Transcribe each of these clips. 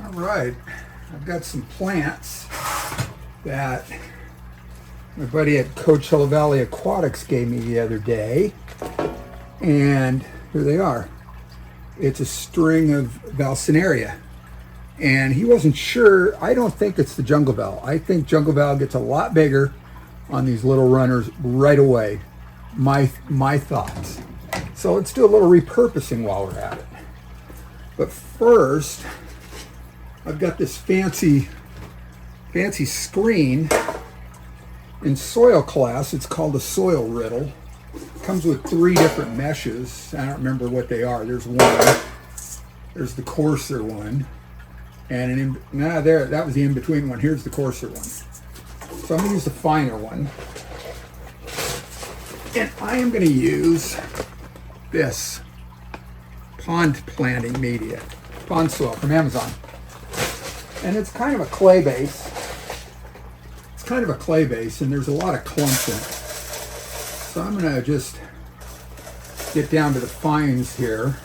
All right, I've got some plants that my buddy at Coachella Valley Aquatics gave me the other day, and here they are. It's a string of Vallisneria, and he wasn't sure. I don't think it's the jungle val. I think jungle val gets a lot bigger on these little runners right away. My thoughts. So let's do a little repurposing while we're at it. But first, I've got this fancy screen in soil class. It's called a soil riddle. It comes with 3 different meshes. I don't remember what they are. There's one. There's the coarser one. And that was the in-between one. Here's the coarser one. So I'm going to use the finer one. And I am going to use this pond planting media, pond soil from Amazon. And it's kind of a clay base. It's kind of a clay base, and there's a lot of clumps in it. So I'm going to just get down to the fines here,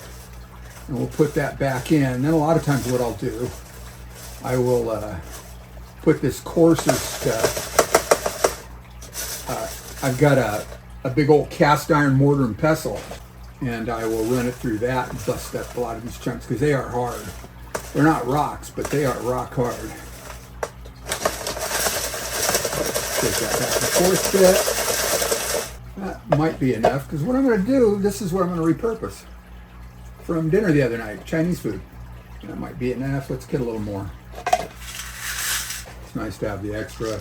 and we'll put that back in. And then a lot of times what I'll do, I will put this coarser stuff. I've got a big old cast iron mortar and pestle, and I will run it through that and bust up a lot of these chunks because they are hard. They're not rocks, but they are rock hard. Take that back and forth bit. That might be enough, because what I'm going to do, this is what I'm going to repurpose from dinner the other night, Chinese food. That might be enough. Let's get a little more. It's nice to have the extra.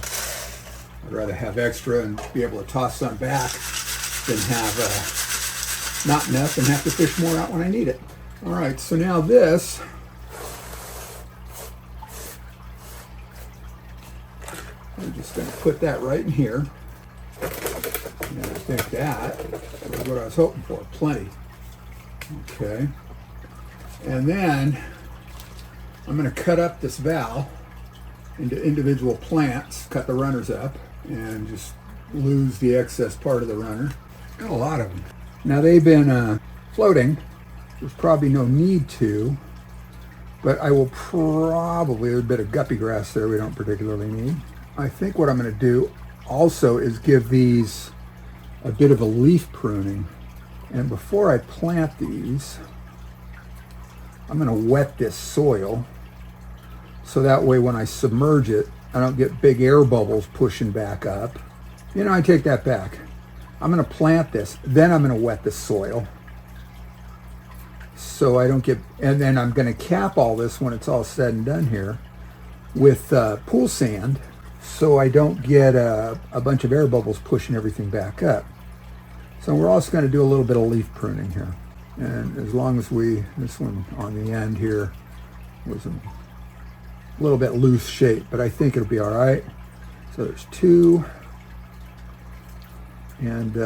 I'd rather have extra and be able to toss some back than have not enough and have to fish more out when I need it. All right, so now this, I'm just going to put that right in here. And I think that was what I was hoping for, plenty. Okay. And then I'm going to cut up this val into individual plants, cut the runners up, and just lose the excess part of the runner. Got a lot of them. Now they've been floating. There's probably no need to, but I will probably, there's a bit of guppy grass there we don't particularly need. I think what I'm going to do also is give these a bit of a leaf pruning. And before I plant these, I'm going to wet this soil so that way when I submerge it, I don't get big air bubbles pushing back up. You know, I take that back. I'm going to plant this, then I'm going to wet the soil so I don't get, and then I'm going to cap all this when it's all said and done here with pool sand so I don't get a bunch of air bubbles pushing everything back up. So we're also going to do a little bit of leaf pruning here. And as long as this one on the end here was a little bit loose shape, but I think it'll be all right. So there's 2. And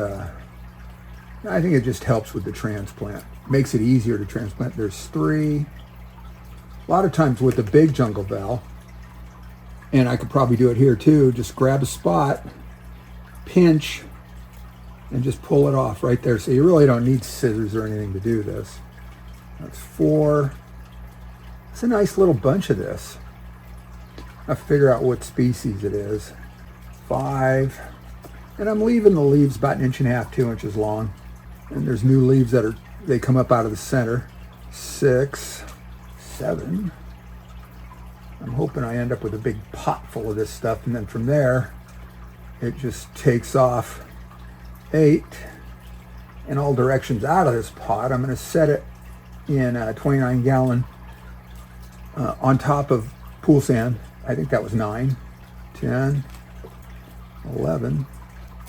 I think it just helps with the transplant. Makes it easier to transplant. There's 3. A lot of times with the big jungle val, and I could probably do it here too, just grab a spot, pinch, and just pull it off right there. So you really don't need scissors or anything to do this. That's 4. It's a nice little bunch of this. I figure out what species it is. 5. And I'm leaving the leaves about 1.5 inches, 2 inches long. And there's new leaves that they come up out of the center. 6, 7. I'm hoping I end up with a big pot full of this stuff, and then from there, it just takes off. 8. In all directions out of this pot. I'm going to set it in a 29-gallon on top of pool sand. I think that was 9, 10, 11.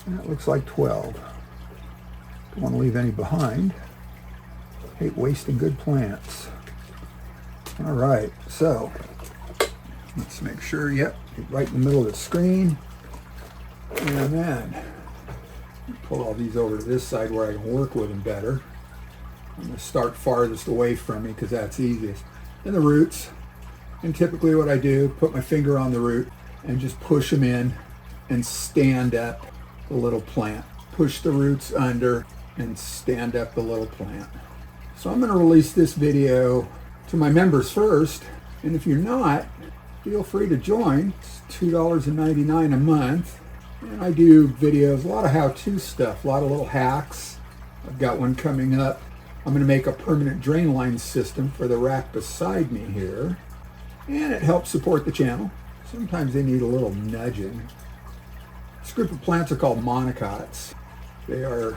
That looks like 12. Don't want to leave any behind. Hate wasting good plants. All right, so let's make sure, yep, right in the middle of the screen. And then pull all these over to this side where I can work with them better. I'm going to start farthest away from me because that's easiest. And the roots. And typically what I do, put my finger on the root and just push them in and stand up the little plant. Push the roots under and stand up the little plant. So I'm going to release this video to my members first, And if you're not, feel free to join. It's $2.99 a month. And I do videos, a lot of how-to stuff, a lot of little hacks. I've got one coming up. I'm going to make a permanent drain line system for the rack beside me here. And it helps support the channel. Sometimes they need a little nudging. This group of plants are called monocots. They are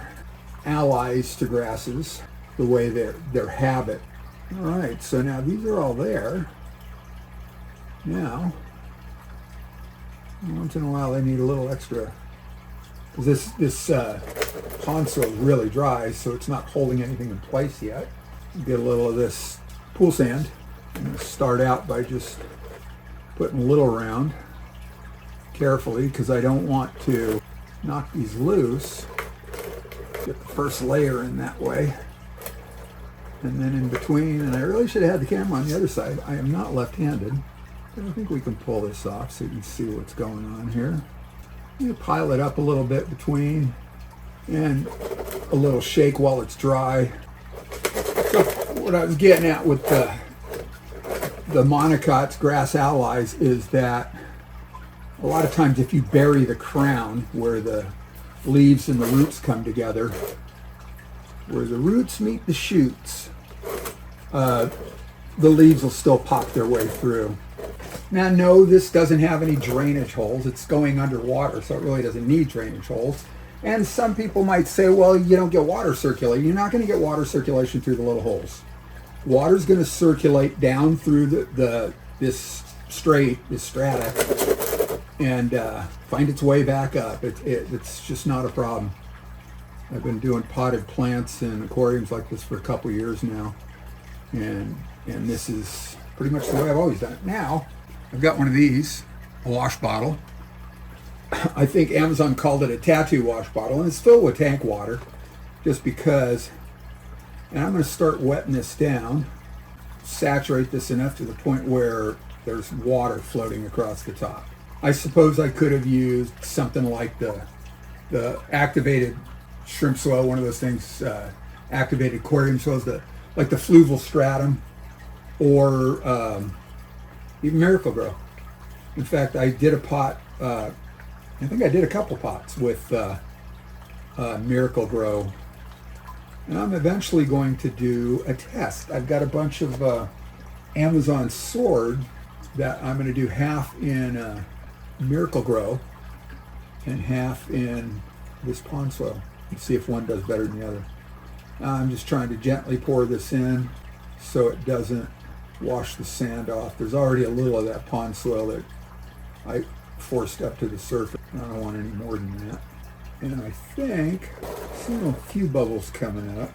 allies to grasses, the way their habit. All right, so now these are all there. Now, once in a while they need a little extra, because this pond soil is really dry, so it's not holding anything in place yet. Get a little of this pool sand. I'm going to start out by just putting a little around carefully, because I don't want to knock these loose. Get the first layer in that way. And then in between, and I really should have had the camera on the other side. I am not left-handed. But I think we can pull this off so you can see what's going on here. You pile it up a little bit between, and a little shake while it's dry. So what I was getting at with the monocots, grass allies, is that a lot of times if you bury the crown where the leaves and the roots come together, where the roots meet the shoots, the leaves will still pop their way through. Now, no, this doesn't have any drainage holes. It's going underwater, so it really doesn't need drainage holes. And some people might say, well, you don't get water circulation. You're not going to get water circulation through the little holes. Water's going to circulate down through this strata, and find its way back up. It's just not a problem. I've been doing potted plants in aquariums like this for a couple years now, and this is pretty much the way I've always done it. Now, I've got one of these, a wash bottle. I think Amazon called it a tattoo wash bottle, and it's filled with tank water, just because. And I'm going to start wetting this down, saturate this enough to the point where there's water floating across the top. I suppose I could have used something like the activated shrimp soil, one of those things, activated aquarium soils, like the fluval stratum, or even Miracle Grow. In fact, I did a pot, I think I did a couple pots with Miracle Grow. And I'm eventually going to do a test. I've got a bunch of Amazon sword that I'm going to do half in Miracle Grow and half in this pond soil. Let's see if one does better than the other. I'm just trying to gently pour this in so it doesn't wash the sand off. There's already a little of that pond soil that I forced up to the surface. I don't want any more than that. And I think I'm seeing a few bubbles coming up.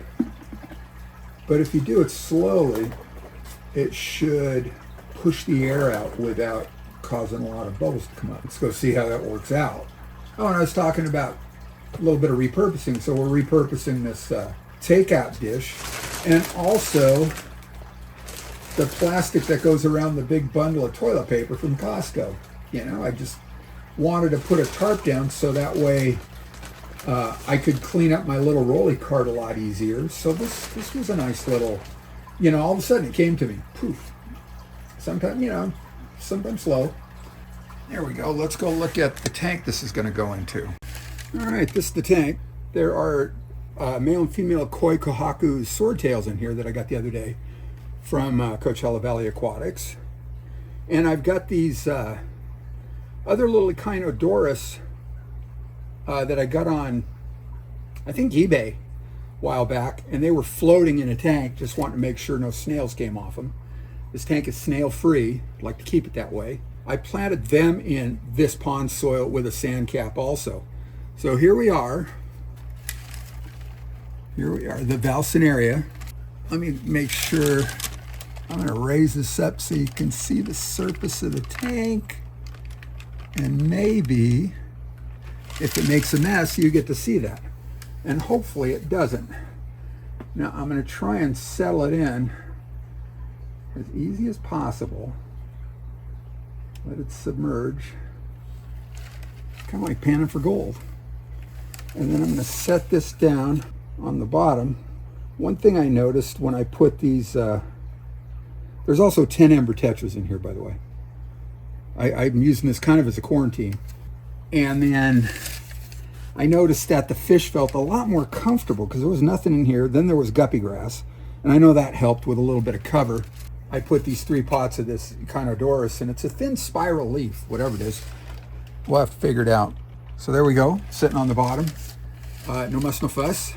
But if you do it slowly, it should push the air out without causing a lot of bubbles to come up. Let's go see how that works out. Oh, and I was talking about a little bit of repurposing. So we're repurposing this takeout dish, and also the plastic that goes around the big bundle of toilet paper from Costco. You know, I just wanted to put a tarp down so that way I could clean up my little rolly cart a lot easier. So this was a nice little, all of a sudden it came to me. Poof. Sometimes, sometimes slow. There we go. Let's go look at the tank this is going to go into. All right, this is the tank. There are male and female koi kohaku swordtails in here that I got the other day from Coachella Valley Aquatics. And I've got these other little Echinodoris that I got on, I think, eBay a while back, and they were floating in a tank. Just wanting to make sure no snails came off them. This tank is snail free. I'd like to keep it that way. I planted them in this pond soil with a sand cap also. So here we are. Here we are, the Vallisneria. Let me make sure. I'm going to raise this up so you can see the surface of the tank. And maybe if it makes a mess, you get to see that. And hopefully it doesn't. Now I'm going to try and settle it in as easy as possible. Let it submerge. Kind of like panning for gold. And then I'm going to set this down on the bottom. One thing I noticed when I put these There's also 10 amber tetras in here, by the way. I'm using this kind of as a quarantine. And then I noticed that the fish felt a lot more comfortable because there was nothing in here. Then there was guppy grass, and I know that helped with a little bit of cover. I put these 3 pots of this Echinodoris, and it's a thin spiral leaf, whatever it is. We'll have to figure it out. So there we go, sitting on the bottom. No muss, no fuss.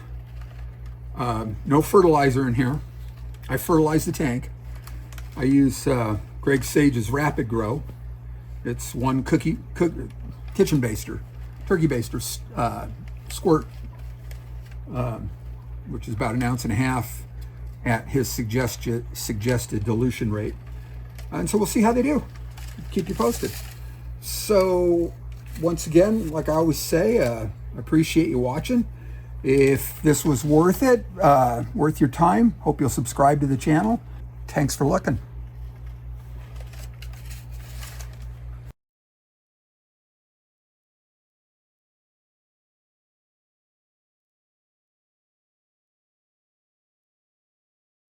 No fertilizer in here. I fertilize the tank. I use Greg Sage's Rapid Grow. It's one kitchen baster, turkey baster squirt, which is about 1.5 ounces at his suggested dilution rate. And so we'll see how they do. Keep you posted. So once again, like I always say, I appreciate you watching. If this was worth it, worth your time, hope you'll subscribe to the channel. Thanks for looking.